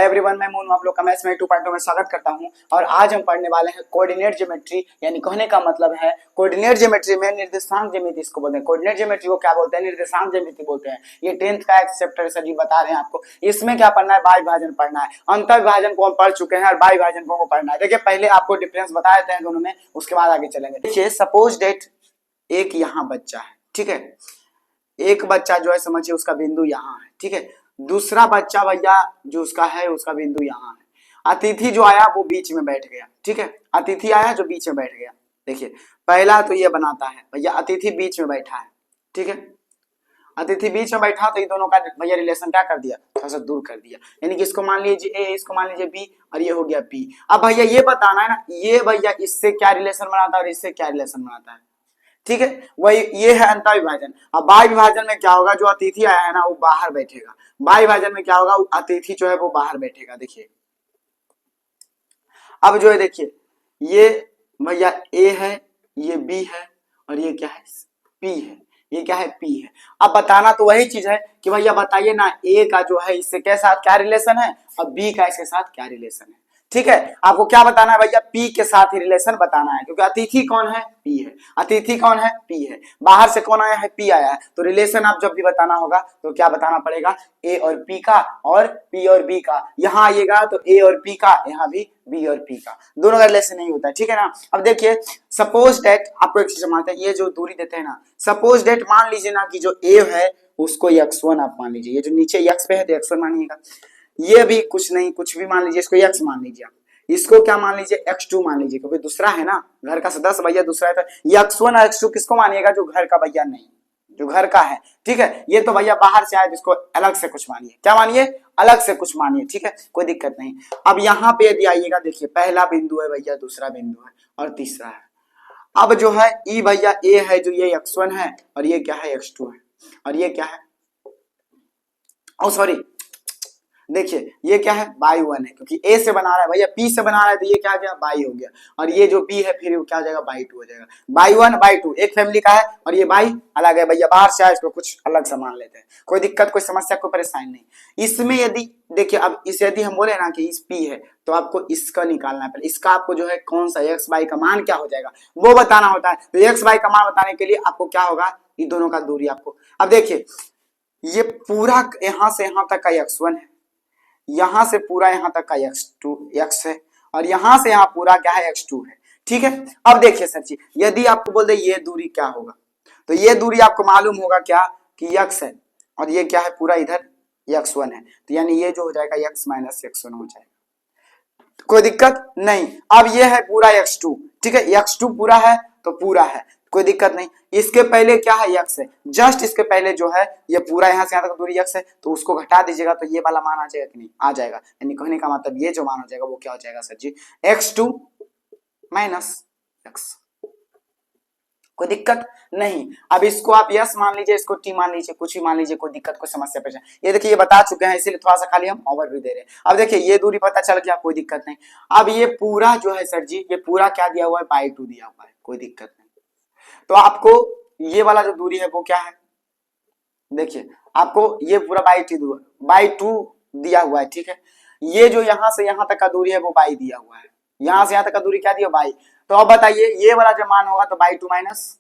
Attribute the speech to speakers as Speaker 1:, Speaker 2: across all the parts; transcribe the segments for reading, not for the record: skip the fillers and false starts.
Speaker 1: Hi everyone, मैं मोनू आप लोग का मैथ्स में 2.0 में स्वागत करता हूं। और आज हम पढ़ने वाले हैं कोऑर्डिनेट ज्योमेट्री। यानी कहने का मतलब है कोऑर्डिनेट ज्योमेट्री में निर्देशांक ज्यामिति इसको बोलते हैं। कोऑर्डिनेट ज्योमेट्री को क्या बोलते हैं? निर्देशांक ज्यामिति बोलते हैं। ये 10th का एक चैप्टर सर जी बता रहे हैं आपको। इसमें क्या पढ़ना है? बाई विभाजन पढ़ना है। अंतर विभाजन को हम पढ़ चुके हैं और बाई विभाजन को पढ़ना है। देखिए पहले आपको डिफरेंस बता देते हैं दोनों में, उसके बाद आगे चलेंगे। देखिए सपोज डेट एक यहाँ बच्चा है, ठीक है। एक बच्चा जो है समझिए उसका बिंदु यहाँ है, ठीक है। दूसरा बच्चा भैया जो उसका है उसका बिंदु यहाँ है। अतिथि जो आया वो बीच में बैठ गया, ठीक है। अतिथि आया जो बीच में बैठ गया। देखिए पहला तो ये बनाता है भैया, अतिथि बीच में बैठा है, ठीक है। अतिथि बीच में बैठा तो ये दोनों का भैया रिलेशन क्या कर दिया? थोड़ा सा दूर कर दिया। यानी कि इसको मान लीजिए ए, इसको मान लीजिए बी और ये हो गया बी। अब भैया ये बताना है ना, ये भैया इससे क्या रिलेशन बनाता है और इससे क्या रिलेशन बनाता है, ठीक है। वही ये है अंतर विभाजन। अब बाह्य विभाजन में क्या होगा? जो अतिथि आया है ना वो बाहर बैठेगा। बाह्य विभाजन में क्या होगा? अतिथि जो है वो बाहर बैठेगा। देखिए अब जो है देखिए ये भैया ए है, ये बी है और ये क्या है? पी है। ये क्या है? पी है। अब बताना तो वही चीज है कि भैया बताइए ना ए का जो है इससे के साथ क्या रिलेशन है और बी का इसके साथ क्या रिलेशन है, ठीक है। आपको क्या बताना है भैया? पी के साथ ही रिलेशन बताना है, क्योंकि अतिथि कौन है? पी है। अतिथि कौन है? पी है। बाहर से कौन आया है? पी आया है। तो रिलेशन आप जब भी बताना होगा तो क्या बताना पड़ेगा? ए और पी का और पी और बी का। यहाँ आइएगा तो ए और पी का, यहाँ भी बी और पी का, दोनों का रिलेशन नहीं होता है, ठीक है ना। अब देखिए सपोज डेट आपको एक चीज मानते हैं, ये जो दूरी देते हैं ना, सपोज डेट मान लीजिए ना कि जो ए है उसको x1 आप मान लीजिए। ये जो नीचे x पे है तो x1 मानिएगा। ये भी कुछ नहीं, कुछ भी मान लीजिए, इसको x मान लीजिए। इसको क्या मान लीजिए? x2 मान लीजिए, क्योंकि दूसरा है ना, घर का सदस्य भैया दूसरा है। तो x1 और x2 किसको मानिएगा? जो घर का भैया नहीं, जो घर का है, ठीक है। ये तो भैया बाहर से आए, जिसको अलग से कुछ मानिए। क्या मानिए? अलग से कुछ मानिए, ठीक है, कोई दिक्कत नहीं। अब यहाँ पे यदि आइएगा, देखिए पहला बिंदु है भैया, दूसरा बिंदु है और तीसरा है। अब जो है ई भैया ए है, जो ये x1 है और ये क्या है? x2 है। और ये क्या है? ओ सॉरी, देखिए ये क्या है? बाई वन है, क्योंकि ए से बना रहा है भैया, पी से बना रहा है तो ये क्या आ गया? बाई हो गया। और ये जो बी है फिर वो क्या हो जाएगा? बाई टू हो जाएगा। बाई वन बाई टू एक फैमिली का है और ये बाई अलग है भैया, बाहर से आए इसको कुछ अलग से मान लेते हैं। कोई दिक्कत, कोई समस्या, कोई परेशानी नहीं इसमें। यदि देखिए अब इस यदि हम बोले ना कि इस पी है तो आपको इसका निकालना है पहले। इसका आपको जो है कौन सा एक्स बाई का मान क्या हो जाएगा वो बताना होता है। तो एक्स बाई का मान बताने के लिए आपको क्या होगा? इन दोनों का दूरी आपको। अब देखिए ये पूरा यहां से यहां तक का x1 है, यहां से पूरा यहां तक का x है और यहां से यहां पूरा क्या है? x2 है, ठीक है। अब देखिए सर जी, यदि आपको बोल दे ये दूरी क्या होगा, तो ये दूरी आपको मालूम होगा क्या कि x है और ये क्या है? पूरा इधर x1 है। तो यानी ये जो हो जाएगा x माइनस x1 हो जाएगा। कोई दिक्कत नहीं। अब ये है पूरा x2, ठीक है। x2 पूरा है तो पूरा है, कोई दिक्कत नहीं। इसके पहले क्या है? x है। जस्ट इसके पहले जो है ये पूरा यहाँ से यहाँ तक दूरी x है, तो उसको घटा दीजिएगा तो ये वाला मान आ जाएगा कि नहीं? आ जाएगा। यानी कहने का मतलब ये जो मान हो जाएगा वो क्या हो जाएगा सर जी? x2 minus x। कोई दिक्कत नहीं। अब इसको आप यस मान लीजिए, इसको टी मान लीजिए, कुछ भी मान लीजिए, कोई दिक्कत, कोई समस्या परेशानी। ये देखिए ये बता चुके हैं, इसीलिए थोड़ा सा खाली हम ओवरव्यू दे रहे हैं। अब देखिए ये दूरी पता चल गया, कोई दिक्कत नहीं। अब ये पूरा जो है सर जी, ये पूरा क्या दिया हुआ है? बाई टू दिया हुआ है, कोई दिक्कत नहीं। तो आपको ये वाला जो दूरी है वो क्या है? देखिए आपको ये पूरा बाई टू दिया हुआ है, ठीक है। ये जो यहां से यहां तक का दूरी है वो बाई दिया हुआ है। यहां से यहां तक का दूरी क्या दिया? बाई। तो अब बताइए ये वाला जो मान होगा तो बाई टू माइनस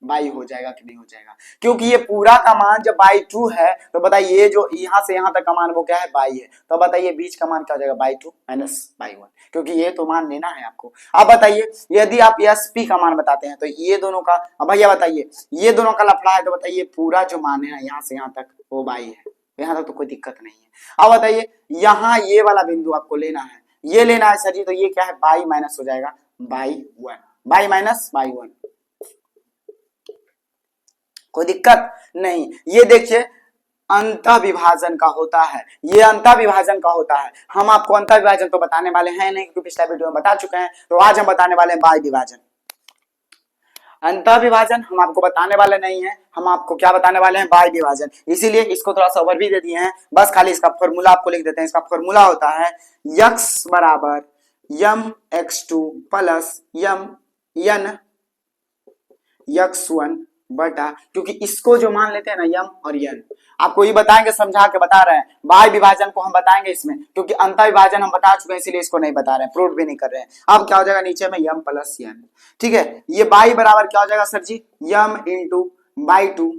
Speaker 1: बाई हो जाएगा कि नहीं हो जाएगा? क्योंकि ये पूरा का मान जब बाई टू है तो बताइए ये जो यहाँ से यहाँ तक का मान वो क्या है? बाई है। तो बताइए बीच का मान क्या हो जाएगा? By two minus y one, क्योंकि ये तो मान लेना है आपको। अब बताइए यदि आप एस पी का मान बताते हैं तो ये दोनों का, अब भैया बताइए ये दोनों का लफड़ा है तो बताइए पूरा जो मान है यहाँ से यहाँ तक वो बाई है, यहाँ तक तो कोई दिक्कत नहीं है। अब बताइए यहाँ ये वाला बिंदु आपको लेना है, ये लेना है सर जी, तो ये क्या है? बाई माइनस हो जाएगा by one, by minus y one, कोई दिक्कत नहीं। ये देखिए अंतः विभाजन का होता है, ये अंतः विभाजन का होता है। हम आपको अंतः विभाजन तो बताने वाले हैं नहीं, क्योंकि पिछला वीडियो में बता चुके हैं। तो आज हम बताने वाले हैं बाह्य विभाजन। अंतः विभाजन हम आपको बताने वाले नहीं है, हम आपको क्या बताने वाले हैं? बाह्य विभाजन। इसीलिए इसको थोड़ा सा ओवरव्यू दे दिए हैं, बस खाली इसका फॉर्मूला आपको लिख देते हैं। इसका फॉर्मूला होता है x बराबर m x2 plus m n x1 बटा, क्योंकि इसको जो मान लेते हैं ना यम और यन, आपको ये बताएंगे, समझा के बता रहे हैं, बाह्य विभाजन को हम बताएंगे इसमें, क्योंकि अंतर विभाजन हम बता चुके हैं इसीलिए इसको नहीं बता रहे हैं, प्रूव भी नहीं कर रहे हैं। अब क्या हो जाएगा नीचे में यम प्लस यन, ठीक है। ये बाई बराबर क्या हो जाएगा sir ji, m into y two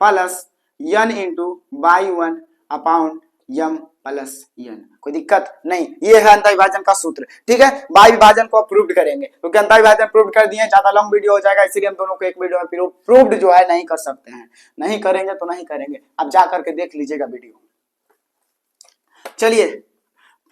Speaker 1: plus n into y one upon m plus n. कोई दिक्कत नहीं, ये है अंतर विभाजन का सूत्र, ठीक है। बाह्य विभाजन को प्रूव करेंगे, क्योंकि अंतर विभाजन प्रूव कर दिए, ज्यादा लॉन्ग वीडियो हो जाएगा, इसीलिए हम दोनों को एक वीडियो में प्रूव्ड जो है नहीं कर सकते हैं। नहीं करेंगे तो नहीं करेंगे, अब जा करके देख लीजिएगा वीडियो। चलिए,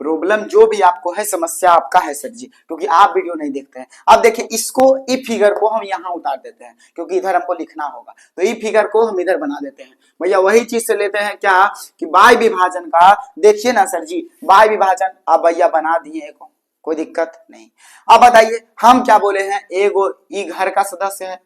Speaker 1: प्रॉब्लम जो भी आपको है, समस्या आपका है सर जी, क्योंकि आप वीडियो नहीं देखते हैं। अब देखिए, इसको ई फिगर को हम यहाँ उतार देते हैं, क्योंकि इधर हमको लिखना होगा, तो ई फिगर को हम इधर बना देते हैं। भैया वही चीज से लेते हैं क्या, कि बाह्य विभाजन का देखिए ना सर जी, बाह्य विभाजन अब भैया बना दिए को, कोई दिक्कत नहीं। अब बताइए हम क्या बोले हैं, एगो ई घर का सदस्य है,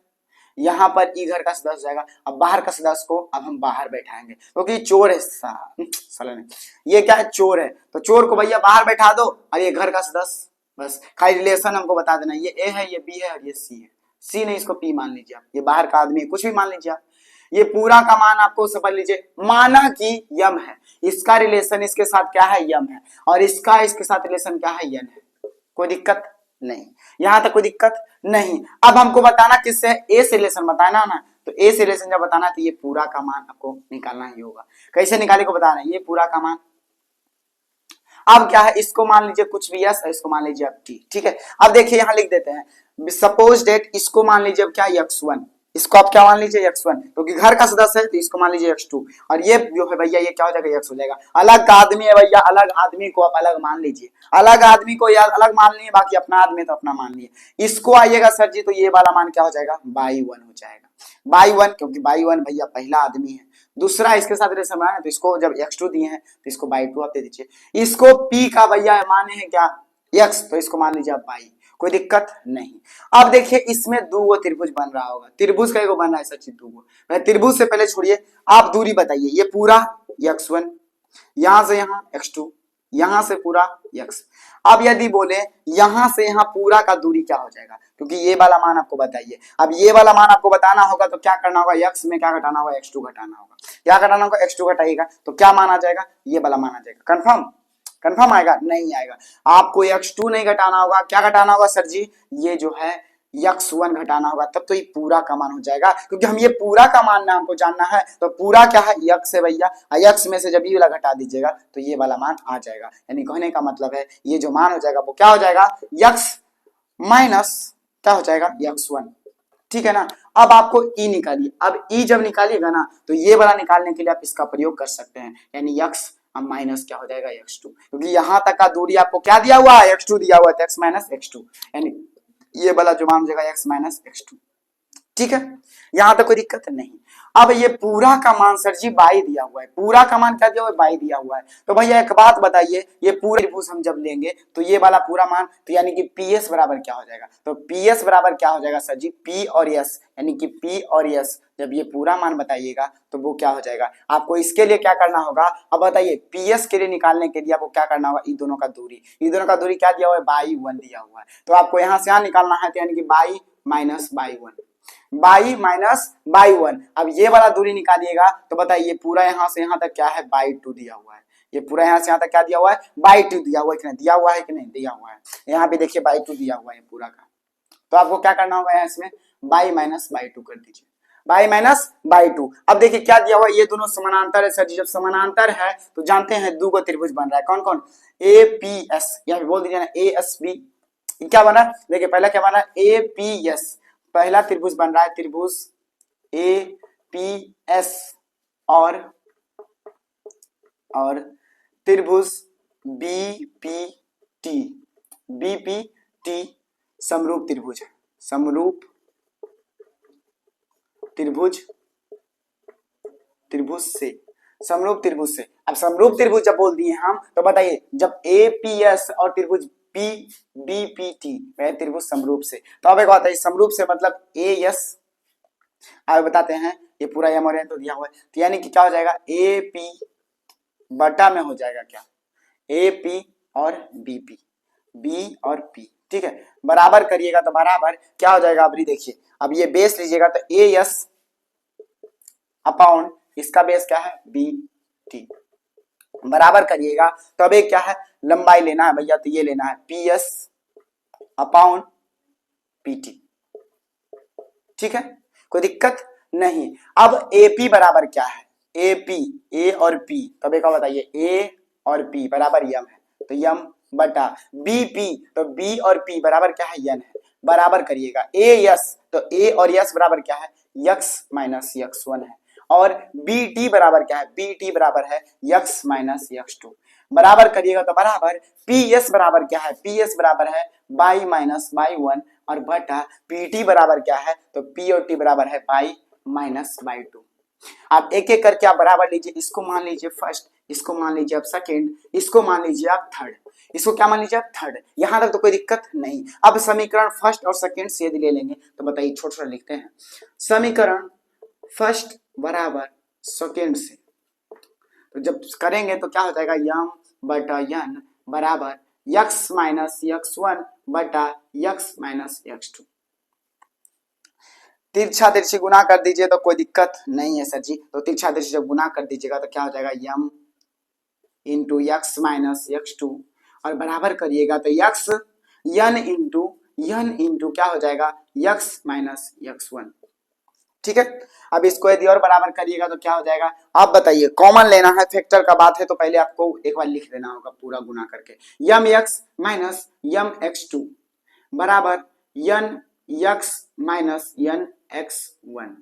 Speaker 1: यहाँ पर ई घर का सदस्य जाएगा, अब बाहर का सदस्य को अब हम बाहर बैठाएंगे, क्योंकि चोर है साला नहीं, ये क्या है, चोर है, तो चोर को भैया बाहर बैठा दो, और ये घर का सदस्य, बस खाली रिलेशन हमको बता देना, ये ए है, ये बी है, और ये सी है। सी नहीं, इसको पी मान लीजिए आप, ये बाहर का आदमी है, कुछ भी मान लीजिए आप। ये पूरा का मान आपको समझ लीजिए, माना कि यम है, इसका रिलेशन इसके साथ क्या है, यम है, और इसका इसके साथ रिलेशन क्या है, यन है। कोई दिक्कत नहीं, यहां तक कोई दिक्कत नहीं। अब हमको बताना किससे, ए से रिलेशन बताना ना, तो ए से रिलेशन जब बताना तो ये पूरा का मान आपको निकालना ही होगा। कैसे निकाले को बताना है, ये पूरा का मान। अब क्या है, इसको मान लीजिए कुछ भी यस, इसको मान लीजिए अब टी, ठीक है। अब देखिए यहां लिख देते हैं, सपोज डेट, इसको मान लीजिए अब क्या x1, इसको आप क्या मान लीजिए x1, क्योंकि घर का सदस्य है, तो इसको मान लीजिए x2, और ये जो है भैया ये क्या हो जाएगा, x हो जाएगा। अलग आदमी है भैया, अलग आदमी को आप अलग मान लीजिए, अलग आदमी को यार अलग मान लिए, बाकी अपना आदमी तो अपना मान लिए। इसको आइएगा सर जी, तो ये वाला मान क्या हो जाएगा, बाई वन हो जाएगा, बाई वन, क्योंकि बाई वन भैया पहला आदमी है, दूसरा इसके साथ रिलेशन बनाना है, तो इसको जब x2 दिए हैं तो इसको बाई टू आप दे दीजिए। इसको p का भैया माने हैं क्या, x, तो इसको मान लीजिए आप बाई, कोई दिक्कत नहीं। अब देखिए इसमें दो गो त्रिभुज बन रहा होगा, त्रिभुज का एगो बन रहा है सचिन, दो गो त्रिभुज से पहले छोड़िए, आप दूरी बताइए, ये पूरा x1, यहां से यहां x2, यहां से पूरा x। अब यदि बोले यहां से यहां पूरा का दूरी क्या हो जाएगा, क्योंकि ये वाला मान आपको बताइए, अब ये वाला मान आपको बताना होगा, तो क्या करना होगा, x में क्या घटाना होगा, x2 घटाना होगा, क्या घटाना होगा, x2 घटाइएगा, तो क्या मान आ जाएगा, ये वाला मान आ जाएगा। कंफर्म, कंफर्म आएगा, नहीं आएगा, आपको x2 नहीं घटाना होगा, क्या घटाना होगा सर जी, ये जो है x1 घटाना होगा, तब तो ये पूरा का मान हो जाएगा, क्योंकि हम ये पूरा का मान ना हमको जानना है, तो पूरा क्या है, x है भैया, x में से जब ये वाला घटा दीजिएगा तो ये वाला मान आ जाएगा। यानी कहने का मतलब है ये जो मान हो जाएगा वो क्या हो जाएगा, x माइनस क्या हो जाएगा, x1, ठीक है ना। अब आपको e निकालिए, अब e जब निकालिएगा ना, तो ये वाला निकालने के लिए आप इसका प्रयोग कर सकते हैं, यानी x माइनस क्या हो जाएगा, x2, क्योंकि यहां तक का दूरी आपको क्या दिया हुआ है, x2 दिया हुआ है, x माइनस x2, यानी ये वाला जो मान हो जाएगा x माइनस x2, ठीक है। यहां तक कोई दिक्कत नहीं। अब ये पूरा का मान सर जी बाई दिया हुआ है, पूरा का मान क्या दिया हुआ है, बाई दिया हुआ है, तो भैया एक बात बताइए, ये पूरे त्रिभुज हम जब लेंगे तो ये वाला पूरा मान, तो यानी कि PS बराबर क्या हो जाएगा, तो PS बराबर क्या हो जाएगा सर जी, P और S, यानी कि P और S जब ये पूरा मान बताइएगा तो वो क्या हो जाएगा। आपको इसके लिए क्या करना होगा, अब बताइए PS के लिए निकालने के लिए आपको क्या करना होगा, इन दोनों का दूरी, इन दोनों का दूरी क्या दिया हुआ है, बाई वन दिया हुआ है, तो आपको यहाँ से यहाँ निकालना है, तो यानी कि by minus y one, by minus y one. अब ये वाला दूरी निकालिएगा तो बताइए पूरा यहाँ से यहाँ तक क्या है, बाई टू दिया हुआ है, ये पूरा यहाँ से यहाँ तक क्या दिया हुआ है, बाई टू दिया हुआ है कि नहीं, दिया हुआ है कि नहीं दिया हुआ है, यहाँ पे देखिए बाई टू दिया हुआ है पूरा का, तो आपको क्या करना होगा, यहाँ इसमें बाई माइनस बाई टू कर दीजिए, बाई माइनस बाई टू। अब देखिए क्या दिया हुआ है, ये दोनों समानांतर है सर जी, जब समानांतर है तो जानते हैं दो गो त्रिभुज बन रहा है, कौन कौन, APS, यहाँ पे बोल दीजिए ना ASB, क्या बना, देखिए पहला क्या बना, APS, पहला त्रिभुज बन रहा है, त्रिभुज APS और त्रिभुज BPT, BPT समरूप त्रिभुज है, समरूप त्रिभुज, त्रिभुज से, समरूप त्रिभुज से। अब समरूप त्रिभुज जब बोल दिए हम, तो बताइए जब APS और त्रिभुज BPT वह त्रिभुज समरूप से, तो अब एक बात है, समरूप से मतलब AS, अब बताते हैं, ये पूरा M और N तो दिया हुआ है, तो यानी कि क्या हो जाएगा, AP बटा में हो जाएगा क्या, AP और BP, B और P, ठीक है, बराबर करिएगा तो बराबर क्या हो जाएगा, अब देखिए, अब ये बेस लीजिएगा तो ए एस अपॉन इसका बेस क्या है बी टी, बराबर करिएगा तो अब एक क्या है लंबाई लेना है भैया, तो ये लेना है P S upon P T, ठीक है, कोई दिक्कत नहीं। अब एपी बराबर क्या है, एपी ए और पी, तब एक बताइए ए और पी बराबर यम है, तो यम बटा बीपी, तो बी और पी बराबर क्या है यन है, बराबर करिएगा ए यस, तो ए और यस बराबर क्या है यक्स माइनस यक्स वन है, और बी टी बराबर क्या है, बी टी बराबर है यक्स माइनस यक्स टू, बराबर करिएगा तो बराबर पी एस बराबर क्या है, पी एस बराबर है बाई माइनस बाई वन, और बटा पी टी बराबर क्या है, तो पी और टी बराबर है बाई माइनस बाई टू। आप एक एक करके आप बराबर लीजिए, इसको मान लीजिए फर्स्ट, इसको मान लीजिए आप सेकेंड, इसको मान लीजिए आप थर्ड, इसको क्या मान लीजिए आप थर्ड, यहां तक तो कोई दिक्कत नहीं। अब समीकरण फर्स्ट और सेकेंड से यदि ले लेंगे तो बताइए, छोटा छोटा लिखते हैं, समीकरण फर्स्ट बराबर सेकेंड से, तो जब करेंगे तो क्या हो जाएगा यम बटा यन बराबर यक्स माइनस यक्स वन बटा यक्स माइनस यक्स टू, तिरछा तिरछी गुना कर दीजिए तो कोई दिक्कत नहीं है सर जी, तो तिरछा तिरछी जब गुना कर दीजिएगा तो क्या हो जाएगा m into x minus x two, और बराबर करिएगा तो यक्स यन इंटू क्या हो जाएगा यक्स माइनस यक्स वन, ठीक है। अब इसको यदि और बराबर करिएगा तो क्या हो जाएगा, आप बताइए, कॉमन लेना है, फैक्टर का बात है तो पहले आपको एक बार लिख देना होगा पूरा गुना करके, m x minus m x two बराबर n x minus n x one,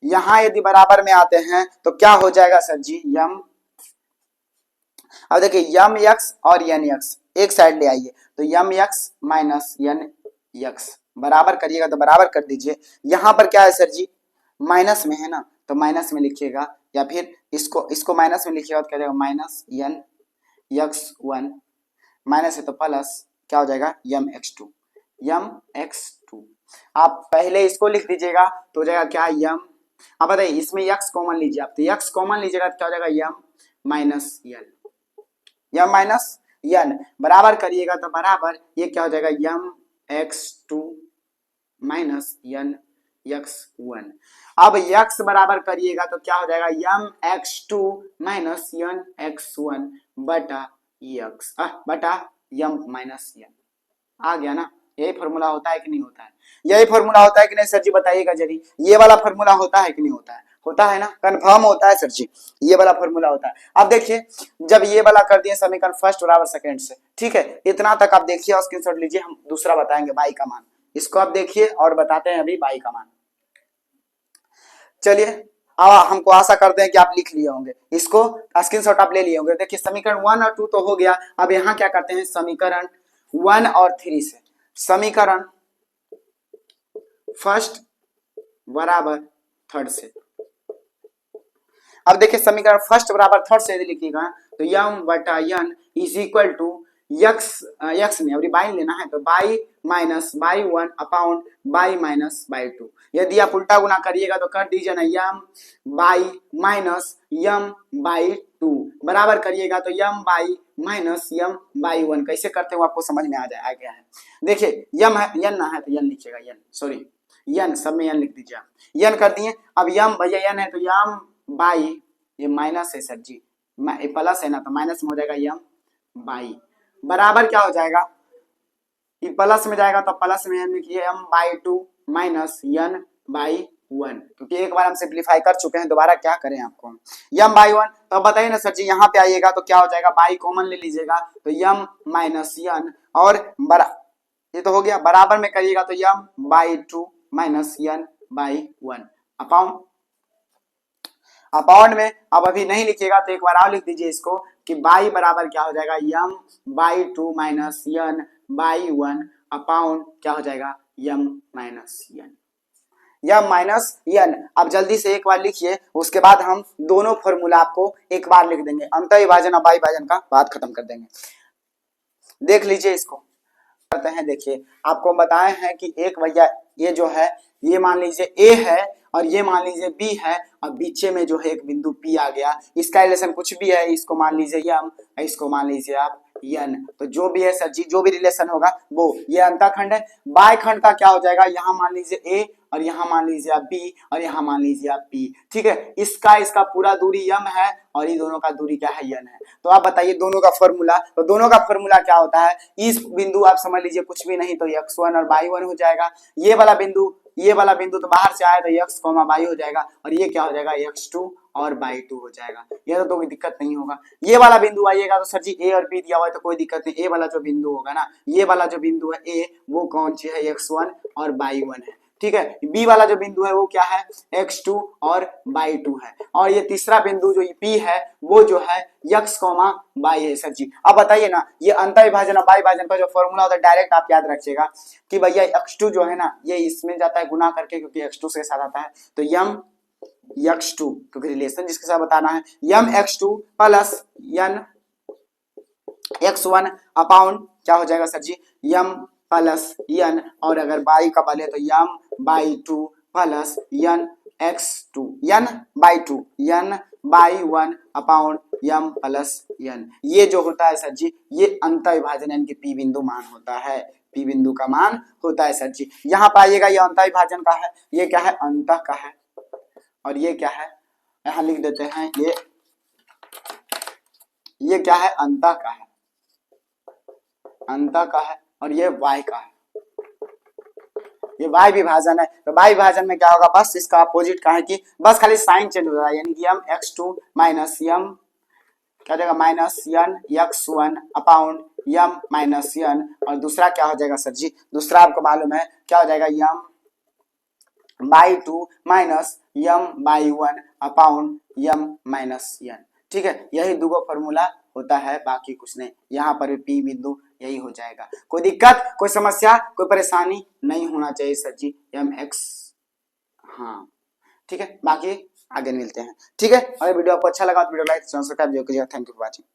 Speaker 1: यहां यदि बराबर में आते हैं तो क्या हो जाएगा सर जी यम, अब देखिए यम यक्स और यन यक्स एक साइड ले आइए, तो यम यक्स माइनस यन यक्स बराबर करिएगा तो बराबर कर दीजिए, यहां पर क्या है सर जी माइनस में है ना, तो माइनस में लिखिएगा, या फिर इसको माइनस में लिखिएगा तो क्या जाएगा minus n x one, minus है तो प्लस क्या हो जाएगा यम एक्स टू, आप पहले इसको लिख दीजिएगा तो हो जाएगा क्या यम, अब बताइए इसमें यक्स कॉमन लीजिए आप, तो यक्स कॉमन लीजिएगा तो क्या हो जाएगा यम माइनस यन बराबर करिएगा तो बराबर ये क्या हो जाएगा m x two minus n x one, अब यक्स बराबर करिएगा तो क्या हो जाएगा m x two minus n x one बटा यक्स बटा यम माइनस यन, आ गया ना, यही फॉर्मूला होता है कि नहीं होता है, यही फॉर्मूला होता है कि नहीं सर जी बताइएगा जरी, ये वाला फॉर्मूला होता है कि नहीं होता है, होता है ना, कंफर्म होता है सर जी, ये वाला फॉर्मूला होता है। अब देखिए जब ये वाला कर दिए समीकरण फर्स्ट बराबर सेकंड से, ठीक है, इतना तक आप देखिए और स्क्रीनशॉट लीजिए, हम दूसरा बताएंगे बाई का मान, इसको आप देखिए और बताते हैं अभी बाई का मान। चलिए अब हमको आशा करते हैं कि आप लिख लिए होंगे, इसको स्क्रीनशॉट आप ले लिए होंगे। देखिए समीकरण 1 और 2 तो हो गया, अब यहाँ क्या करते हैं समीकरण 1 और 3 से, समीकरण फर्स्ट बराबर थर्ड से, अब देखिए समीकरण फर्स्ट बराबर थर्ड से यदि लिखिएगा तो यम बटा n is equal to x में बाई लेना है तो y minus y one upon y minus y two, यदि आप उल्टा गुना करिएगा तो कर दीजिए ना m y minus m y two, बराबर करिएगा तो m y minus m y one, कैसे करते हो आपको समझ में आ गया है। देखिए यम है यन ना है तो यन लिखिएगा, यन सब में यन लिख दीजिए आप, यन कर दिए, अब यम भैया यन है तो यम बाई, ये माइनस है सर जी, प्लस है ना तो माइनस में हो जाएगा यम बाई, बराबर क्या हो जाएगा, प्लस में जाएगा तो प्लस में हम लिखिए m by two minus n y one, क्योंकि एक बार हम सिंप्लीफाई कर चुके हैं, दोबारा क्या करें आपको, यम बाई वन, तो बताइए ना सर जी यहाँ पे आइएगा तो क्या हो जाएगा, बाई कॉमन ले लीजिएगा तो यम माइनस यन, और ये तो हो गया, बराबर में करिएगा तो m y two minus n y one upon में, अब अभी नहीं लिखिएगा तो एक बार और लिख दीजिए इसको कि बाई बराबर क्या हो जाएगा m y two minus n y one upon क्या हो जाएगा यम माइनस यन। अब जल्दी से एक बार लिखिए, उसके बाद हम दोनों फॉर्मूला आपको एक बार लिख देंगे, अंतः विभाजन और बाई विभाजन का बात खत्म कर देंगे। देख लीजिए इसको करते हैं, देखिए आपको बताए हैं कि एक भैया ये जो है ये मान लीजिए ए है और ये मान लीजिए बी है, और बीचे में जो है एक बिंदु पी आ गया, इसका रिलेशन कुछ भी है, इसको मान लीजिए यम, इसको मान लीजिए आप यन। तो जो भी है सर जी, जो भी रिलेशन होगा वो, ये अंतःखंड है। बाह्य खंड का क्या हो जाएगा, यहाँ मान लीजिए ए और यहाँ मान लीजिए आप बी और यहाँ मान लीजिए आप पी, ठीक है। इसका पूरा दूरी यम है और ये दोनों का दूरी क्या है, यन है। तो आप बताइए दोनों का फॉर्मूला, तो दोनों का फॉर्मूला क्या होता है, इस बिंदु आप समझ लीजिए कुछ भी नहीं तो x1 और y1 हो जाएगा। ये वाला बिंदु तो बाहर से आया तो x, y हो जाएगा और ये क्या हो जाएगा, x2 और y2 हो जाएगा। ये तो कोई दिक्कत नहीं होगा। ये वाला बिंदु आइएगा तो सर जी a और b दिया हुआ है तो कोई दिक्कत नहीं। ए वाला जो बिंदु होगा ना, ये वाला जो बिंदु है a, वो कौन सी है, x1 और y1 है, ठीक है। बी वाला जो बिंदु है वो क्या है, x2 और y2 है। और ये तीसरा बिंदु जो p है वो जो है x, y है सर जी। अब बताइए ना, ये अंतर विभाजन और बाह्य विभाजन का जो फॉर्मूला होता है डायरेक्ट आप याद रखिएगा कि भैया x2 जो है ना, ये इसमें जाता है गुना करके, क्योंकि x2 से साथ आता है तो यम x2, क्योंकि रिलेशन जिसके साथ बताना है, यम x2 प्लस यन x1 अपाउंड क्या हो जाएगा सर जी, यम प्लस यन, और अगर बाई का बले तो m y 2 plus n x2, n y 2, n y 1 upon m plus n. ये जो होता है सर जी, ये अंतर विभाजन यानी कि पी बिंदु मान होता है, पी बिंदु का मान होता है सर जी। यहाँ पर आइएगा, ये अंतर विभाजन का है, ये क्या है, अंतः का है, और ये क्या है, यहां लिख देते हैं, ये क्या है, अंतः का है, अंतः का है, और ये y का है, ये y विभाजन है। तो y विभाजन में क्या होगा, बस इसका अपोजिट का है कि बस खाली साइन चेंज हो रहा है, यानी कि यम x2 माइनस यम क्या हो जाएगा, माइनस यन x1 अपाउंड यम माइनस यन, और दूसरा क्या हो जाएगा सर जी, दूसरा आपको मालूम है क्या हो जाएगा, m y 2 minus m y 1 upon m minus n, ठीक है। यही दो फॉर्मूला होता है, बाकी कुछ नहीं। यहाँ पर भी पी बिंदु यही हो जाएगा। कोई दिक्कत, कोई समस्या, कोई परेशानी नहीं होना चाहिए सर जी, एम एक्स, हाँ ठीक है। बाकी आगे मिलते हैं, ठीक है। अगर वीडियो आपको अच्छा लगा तो वीडियो लाइक सब्सक्राइब जरूर कीजिएगा। Thank you for watching.